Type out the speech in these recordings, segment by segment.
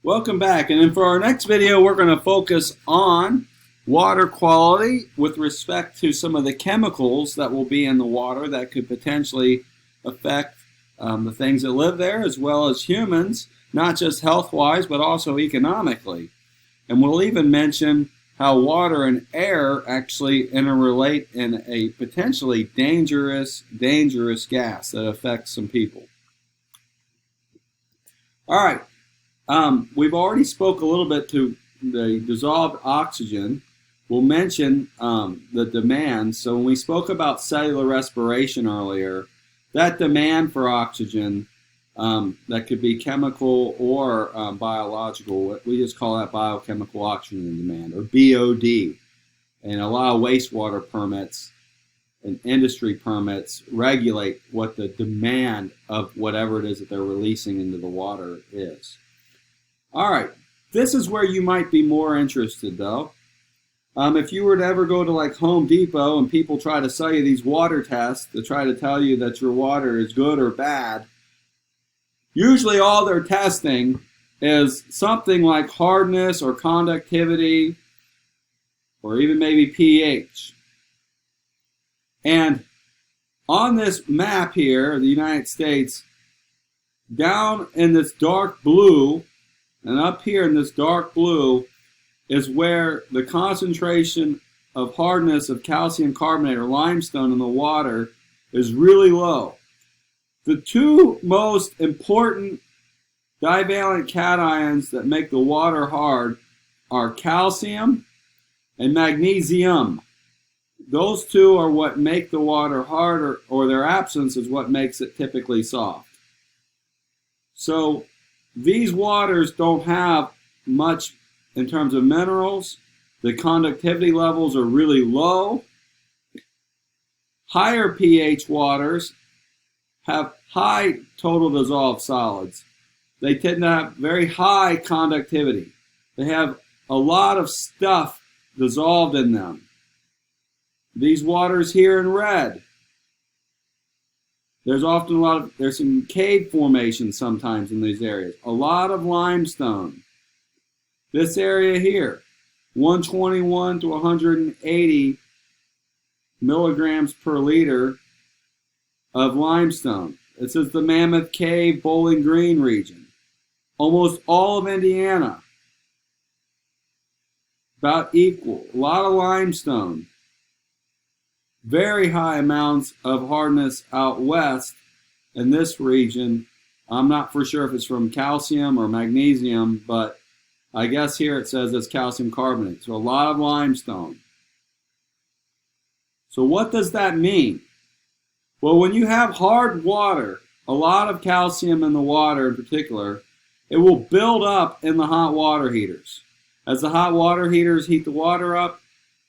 Welcome back, and then for our next video we're going to focus on water quality with respect to some of the chemicals that will be in the water that could potentially affect the things that live there as well as humans, not just health-wise but also economically. And we'll even mention how water and air actually interrelate in a potentially dangerous gas that affects some people. All right. We've already spoke a little bit to the dissolved oxygen. We'll mention the demand. So when we spoke about cellular respiration earlier, that demand for oxygen, that could be chemical or biological, we just call that biochemical oxygen demand, or BOD. And a lot of wastewater permits and industry permits regulate what the demand of whatever it is that they're releasing into the water is. All right, this is where you might be more interested though. If you were to ever go to like Home Depot and people try to sell you these water tests to try to tell you that your water is good or bad, usually all they're testing is something like hardness or conductivity or even maybe pH. And on this map here of the United States, down in this dark blue and up here in this dark blue is where the concentration of hardness of calcium carbonate or limestone in the water is really low. The two most important divalent cations that make the water hard are calcium and magnesium. Those two are what make the water harder, or their absence is what makes it typically soft. So these waters don't have much in terms of minerals. The conductivity levels are really low. Higher pH waters have high total dissolved solids. They tend to have very high conductivity. They have a lot of stuff dissolved in them. These waters here in red, there's often there's some cave formations sometimes in these areas. A lot of limestone. This area here, 121 to 180 milligrams per liter of limestone. This is the Mammoth Cave, Bowling Green region. Almost all of Indiana, about equal. A lot of limestone. Very high amounts of hardness out west in this region. I'm not for sure if it's from calcium or magnesium, but I guess here it says it's calcium carbonate. So a lot of limestone. So what does that mean? Well, when you have hard water, a lot of calcium in the water in particular, it will build up in the hot water heaters. As the hot water heaters heat the water up,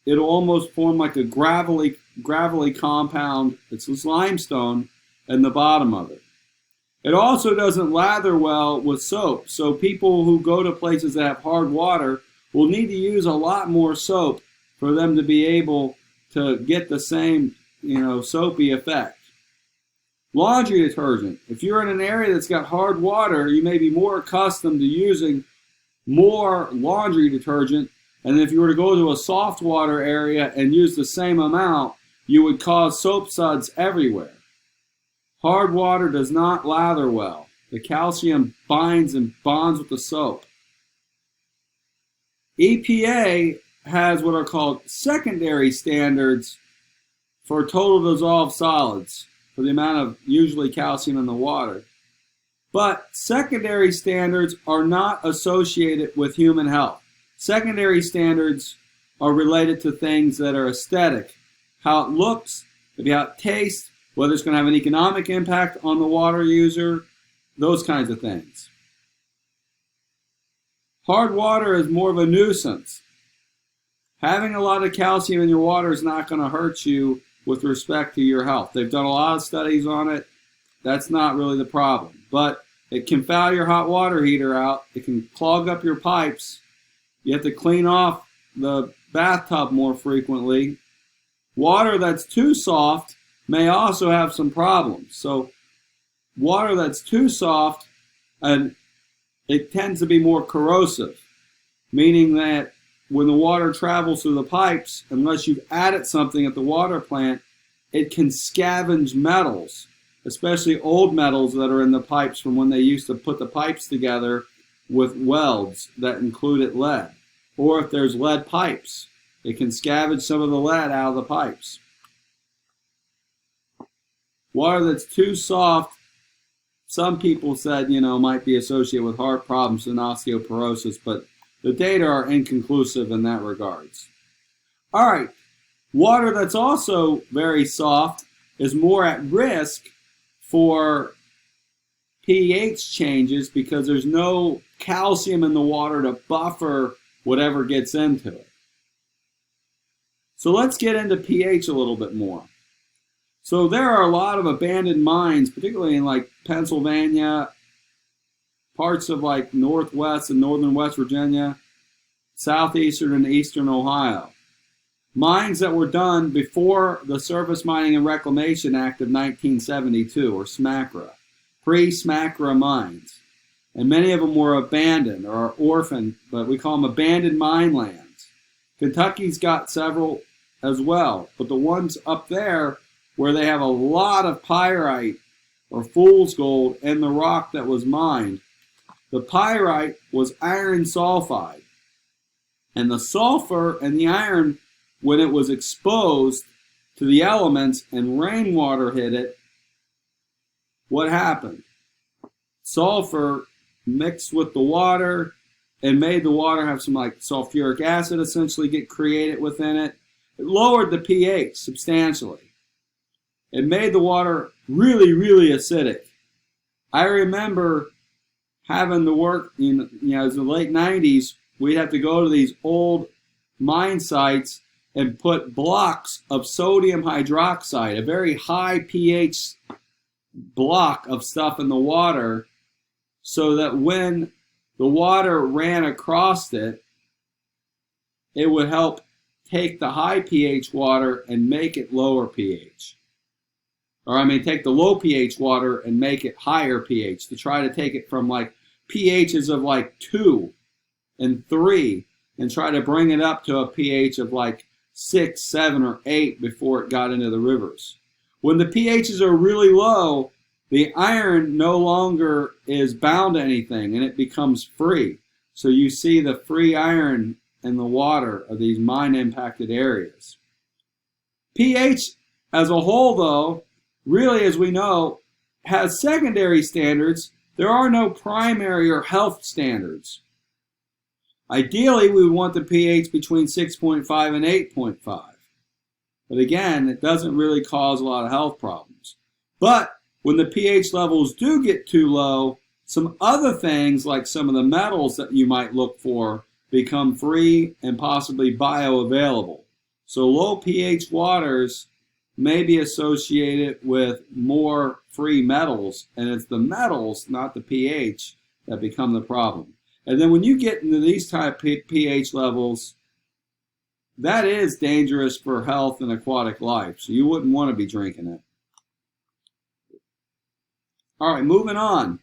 it'll almost form like a gravelly compound. It's this limestone in the bottom of it. It also doesn't lather well with soap. So people who go to places that have hard water will need to use a lot more soap for them to be able to get the same, soapy effect. Laundry detergent. If you're in an area that's got hard water, you may be more accustomed to using more laundry detergent. And if you were to go to a soft water area and use the same amount, you would cause soap suds everywhere. Hard water does not lather well. The calcium binds and bonds with the soap. EPA has what are called secondary standards for total dissolved solids, for the amount of usually calcium in the water. But secondary standards are not associated with human health. Secondary standards are related to things that are aesthetic, how it looks, maybe how it tastes, whether it's going to have an economic impact on the water user, those kinds of things. Hard water is more of a nuisance. Having a lot of calcium in your water is not going to hurt you with respect to your health. They've done a lot of studies on it. That's not really the problem. But it can foul your hot water heater out. It can clog up your pipes. You have to clean off the bathtub more frequently. Water that's too soft may also have some problems. So water that's too soft and it tends to be more corrosive, meaning that when the water travels through the pipes, unless you've added something at the water plant, it can scavenge metals, especially old metals that are in the pipes from when they used to put the pipes together with welds that included lead. Or if there's lead pipes, it can scavenge some of the lead out of the pipes. Water that's too soft, some people said, might be associated with heart problems and osteoporosis, but the data are inconclusive in that regards. All right, water that's also very soft is more at risk for pH changes because there's no calcium in the water to buffer whatever gets into it. So let's get into pH a little bit more. So there are a lot of abandoned mines, particularly in like Pennsylvania, parts of like northwest and northern West Virginia, southeastern and eastern Ohio. Mines that were done before the Surface Mining and Reclamation Act of 1972, or SMACRA, pre-SMACRA mines. And many of them were abandoned or orphaned, but we call them abandoned mine lands. Kentucky's got several as well, but the ones up there where they have a lot of pyrite or fool's gold in the rock that was mined, the pyrite was iron sulfide. And the sulfur and the iron, when it was exposed to the elements and rainwater hit it, what happened? Sulfur mixed with the water and made the water have some like sulfuric acid essentially get created within it. It lowered the pH substantially. It made the water really, really acidic. I remember having to work in, it was the late 90s, we'd have to go to these old mine sites and put blocks of sodium hydroxide, a very high pH block of stuff in the water, so that when the water ran across it, it would help take the high pH water and make it lower pH. Or take the low pH water and make it higher pH, to try to take it from like pHs of like 2 and 3 and try to bring it up to a pH of like 6, 7, or 8 before it got into the rivers. When the pHs are really low, the iron no longer is bound to anything and it becomes free. So you see the free iron in the water of these mine impacted areas. pH as a whole, though, really, as we know, has secondary standards. There are no primary or health standards. Ideally, we want the pH between 6.5 and 8.5. But again, it doesn't really cause a lot of health problems. But when the pH levels do get too low, some other things like some of the metals that you might look for become free and possibly bioavailable. So low pH waters may be associated with more free metals, and it's the metals, not the pH, that become the problem. And then when you get into these type pH levels, that is dangerous for health and aquatic life, so you wouldn't want to be drinking it. All right, moving on.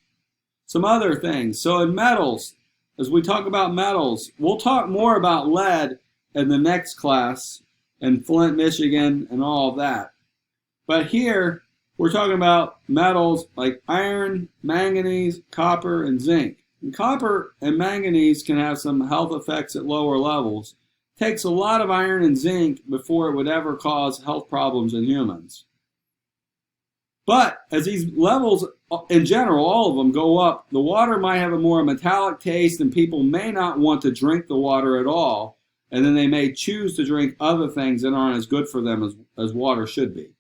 Some other things. So in metals, as we talk about metals, we'll talk more about lead in the next class, and Flint, Michigan, and all of that. But here, we're talking about metals like iron, manganese, copper, and zinc. And copper and manganese can have some health effects at lower levels. It takes a lot of iron and zinc before it would ever cause health problems in humans. But as these levels, in general, all of them go up, the water might have a more metallic taste and people may not want to drink the water at all. And then they may choose to drink other things that aren't as good for them as water should be.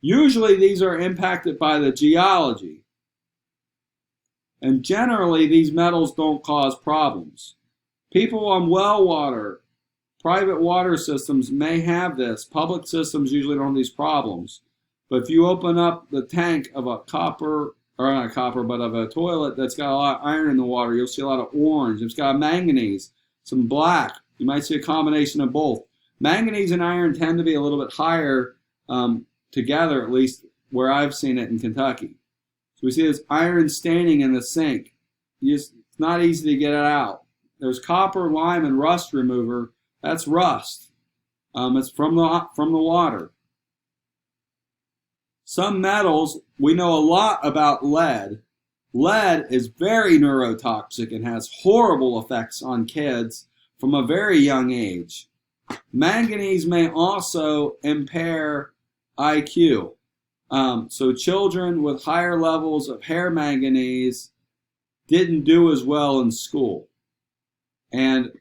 Usually these are impacted by the geology. And generally these metals don't cause problems. People on well water, private water systems may have this. Public systems usually don't have these problems. But if you open up the tank of a copper, or not copper, but of a toilet that's got a lot of iron in the water, you'll see a lot of orange. It's got manganese, some black. You might see a combination of both. Manganese and iron tend to be a little bit higher together, at least where I've seen it in Kentucky. So we see this iron staining in the sink. it's not easy to get it out. There's copper, lime, and rust remover. That's rust. It's from the water. Some metals, we know a lot about lead. Lead is very neurotoxic and has horrible effects on kids from a very young age. Manganese may also impair IQ. So children with higher levels of hair manganese didn't do as well in school. And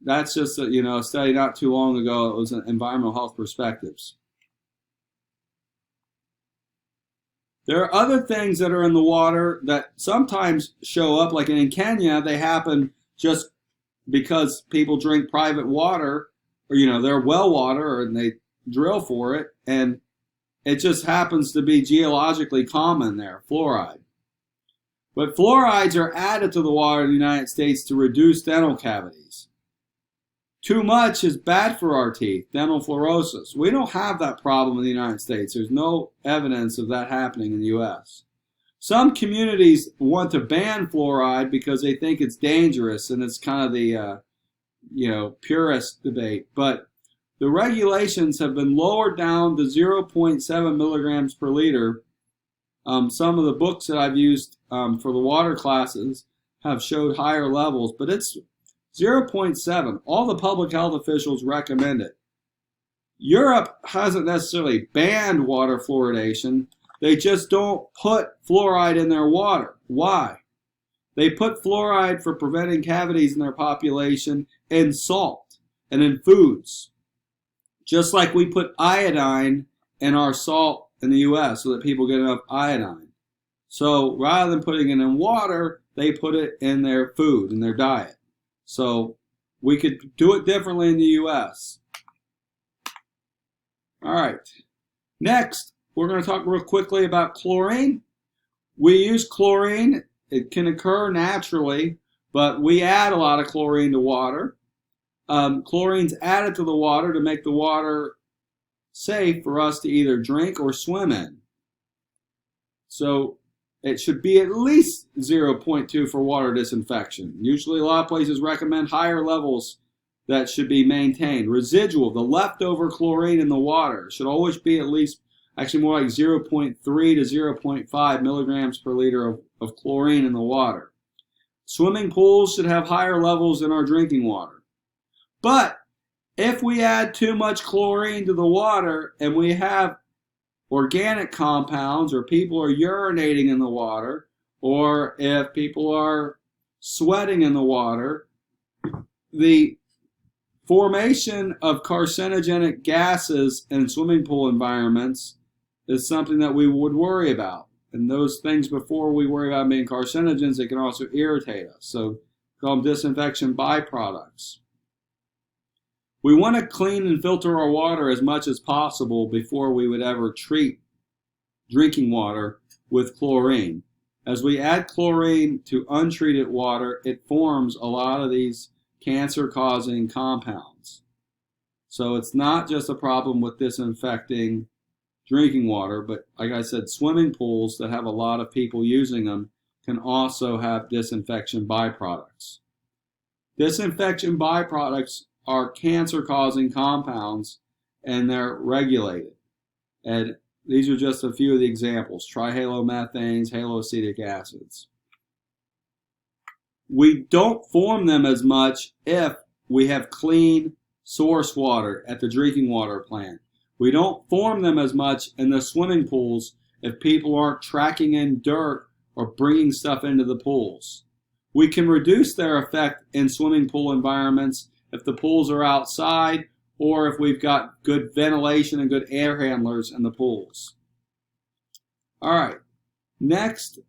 that's just a study not too long ago. It was an environmental health perspectives. There are other things that are in the water that sometimes show up, like in Kenya, they happen just because people drink private water, or their well water, and they drill for it, and it just happens to be geologically common there, fluoride. But fluorides are added to the water in the United States to reduce dental cavities. Too much is bad for our teeth, dental fluorosis. We don't have that problem in the United States. There's no evidence of that happening in the U.S. Some communities want to ban fluoride because they think it's dangerous, and it's kind of the purist debate. But the regulations have been lowered down to 0.7 milligrams per liter. Some of the books that I've used for the water classes have showed higher levels, but it's 0.7. All the public health officials recommend it. Europe hasn't necessarily banned water fluoridation. They just don't put fluoride in their water. Why? They put fluoride for preventing cavities in their population in salt and in foods. Just like we put iodine in our salt in the U.S. so that people get enough iodine. So rather than putting it in water, they put it in their food, in their diet. So we could do it differently in the U.S. All right. Next, we're going to talk real quickly about chlorine. We use chlorine. It can occur naturally, but we add a lot of chlorine to water. Chlorine's added to the water to make the water safe for us to either drink or swim in. So it should be at least 0.2 for water disinfection. Usually a lot of places recommend higher levels that should be maintained. Residual, the leftover chlorine in the water, should always be at least, actually more like 0.3 to 0.5 milligrams per liter of chlorine in the water. Swimming pools should have higher levels in our drinking water. But if we add too much chlorine to the water and we have organic compounds, or people are urinating in the water, or if people are sweating in the water, the formation of carcinogenic gases in swimming pool environments is something that we would worry about. And those things, before we worry about being carcinogens, they can also irritate us. So call them disinfection byproducts. We want to clean and filter our water as much as possible before we would ever treat drinking water with chlorine. As we add chlorine to untreated water, it forms a lot of these cancer-causing compounds. So it's not just a problem with disinfecting drinking water, but like I said, swimming pools that have a lot of people using them can also have disinfection byproducts. Disinfection byproducts are cancer-causing compounds, and they're regulated. And these are just a few of the examples: trihalomethanes, haloacetic acids. We don't form them as much if we have clean source water at the drinking water plant. We don't form them as much in the swimming pools if people aren't tracking in dirt or bringing stuff into the pools. We can reduce their effect in swimming pool environments if the pools are outside, or if we've got good ventilation and good air handlers in the pools. All right, next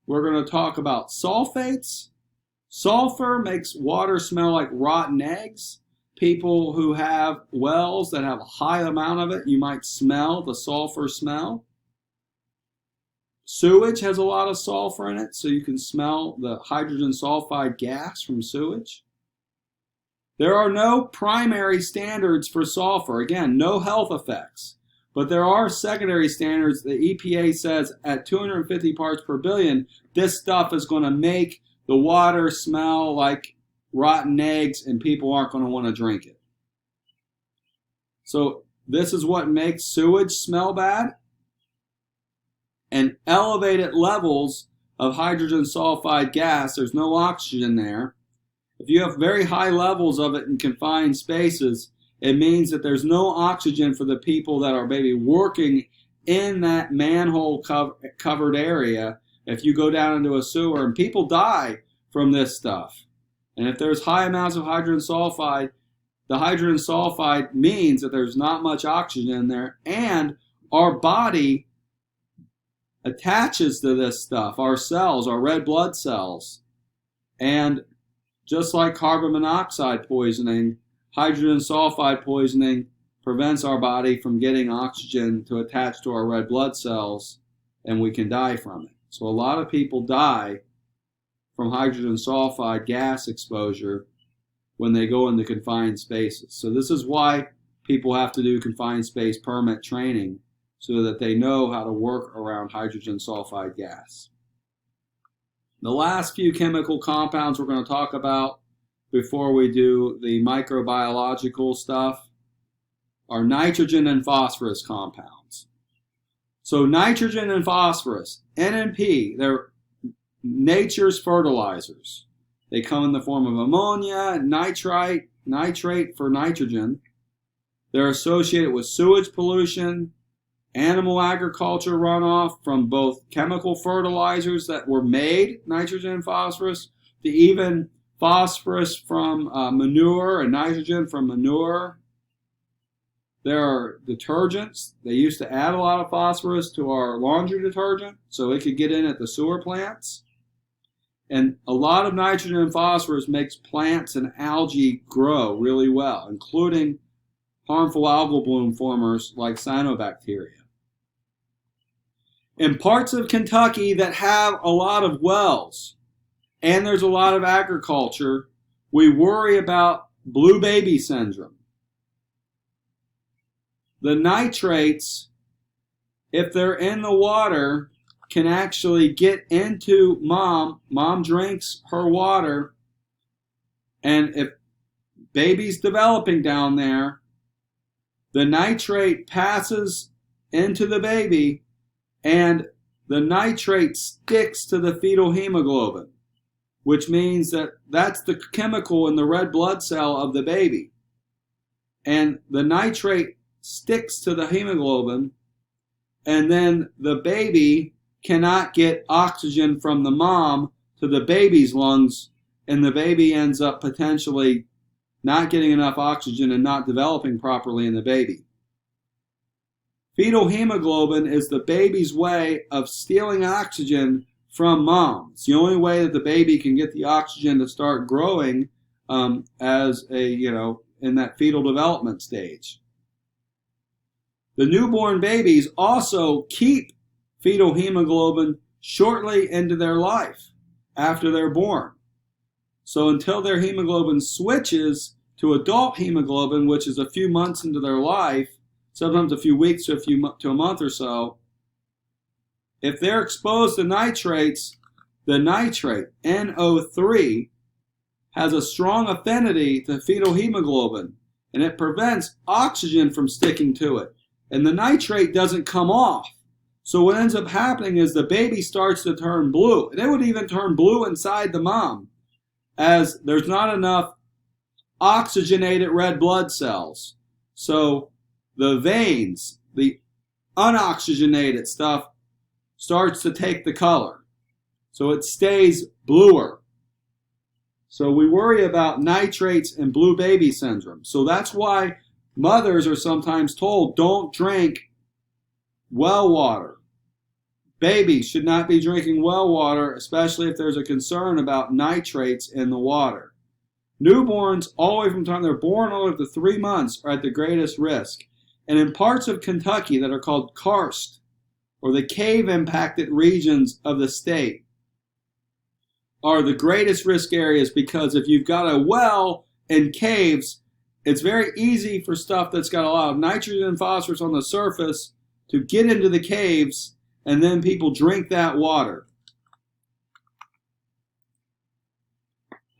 we're going to talk about sulfates. Sulfur makes water smell like rotten eggs. People who have wells that have a high amount of it, you might smell the sulfur smell. Sewage has a lot of sulfur in it, so you can smell the hydrogen sulfide gas from sewage. There are no primary standards for sulfur. Again, no health effects. But there are secondary standards. The EPA says at 250 parts per billion, this stuff is going to make the water smell like rotten eggs and people aren't going to want to drink it. So this is what makes sewage smell bad. And elevated levels of hydrogen sulfide gas, there's no oxygen there. If you have very high levels of it in confined spaces, it means that there's no oxygen for the people that are maybe working in that manhole covered area. If you go down into a sewer, and people die from this stuff. And if there's high amounts of hydrogen sulfide, the hydrogen sulfide means that there's not much oxygen in there, and our body attaches to this stuff, our cells, our red blood cells. And just like carbon monoxide poisoning, hydrogen sulfide poisoning prevents our body from getting oxygen to attach to our red blood cells, and we can die from it. So a lot of people die from hydrogen sulfide gas exposure when they go into confined spaces. So this is why people have to do confined space permit training, so that they know how to work around hydrogen sulfide gas. The last few chemical compounds we're going to talk about before we do the microbiological stuff are nitrogen and phosphorus compounds. So nitrogen and phosphorus, N and P, they're nature's fertilizers. They come in the form of ammonia, nitrate for nitrogen. They're associated with sewage pollution, animal agriculture runoff from both chemical fertilizers that were made, nitrogen and phosphorus, to even phosphorus from manure and nitrogen from manure. There are detergents. They used to add a lot of phosphorus to our laundry detergent so it could get in at the sewer plants. And a lot of nitrogen and phosphorus makes plants and algae grow really well, including harmful algal bloom formers like cyanobacteria. In parts of Kentucky that have a lot of wells and there's a lot of agriculture, we worry about blue baby syndrome. The nitrates, if they're in the water, can actually get into mom. Mom drinks her water, and if baby's developing down there, the nitrate passes into the baby, and the nitrate sticks to the fetal hemoglobin, which means that that's the chemical in the red blood cell of the baby. And the nitrate sticks to the hemoglobin, and then the baby cannot get oxygen from the mom to the baby's lungs, and the baby ends up potentially not getting enough oxygen and not developing properly in the baby. Fetal hemoglobin is the baby's way of stealing oxygen from mom. It's the only way that the baby can get the oxygen to start growing in that fetal development stage. The newborn babies also keep fetal hemoglobin shortly into their life after they're born. So until their hemoglobin switches to adult hemoglobin, which is a few months into their life, sometimes a few weeks to a month or so, if they're exposed to nitrates, the nitrate, NO3, has a strong affinity to fetal hemoglobin, and it prevents oxygen from sticking to it. And the nitrate doesn't come off. So what ends up happening is the baby starts to turn blue. And it would even turn blue inside the mom, as there's not enough oxygenated red blood cells. So the veins, the unoxygenated stuff, starts to take the color. So it stays bluer. So we worry about nitrates and blue baby syndrome. So that's why mothers are sometimes told, don't drink well water. Babies should not be drinking well water, especially if there's a concern about nitrates in the water. Newborns, all the way from the time they're born all the way up to 3 months, are at the greatest risk. And in parts of Kentucky that are called karst, or the cave-impacted regions of the state, are the greatest risk areas, because if you've got a well and caves, it's very easy for stuff that's got a lot of nitrogen and phosphorus on the surface to get into the caves, and then people drink that water.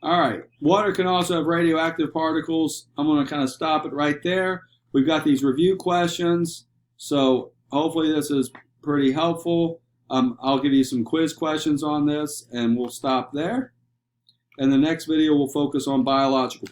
All right, water can also have radioactive particles. I'm going to kind of stop it right there. We've got these review questions, so hopefully this is pretty helpful. I'll give you some quiz questions on this, and we'll stop there. And the next video will focus on biological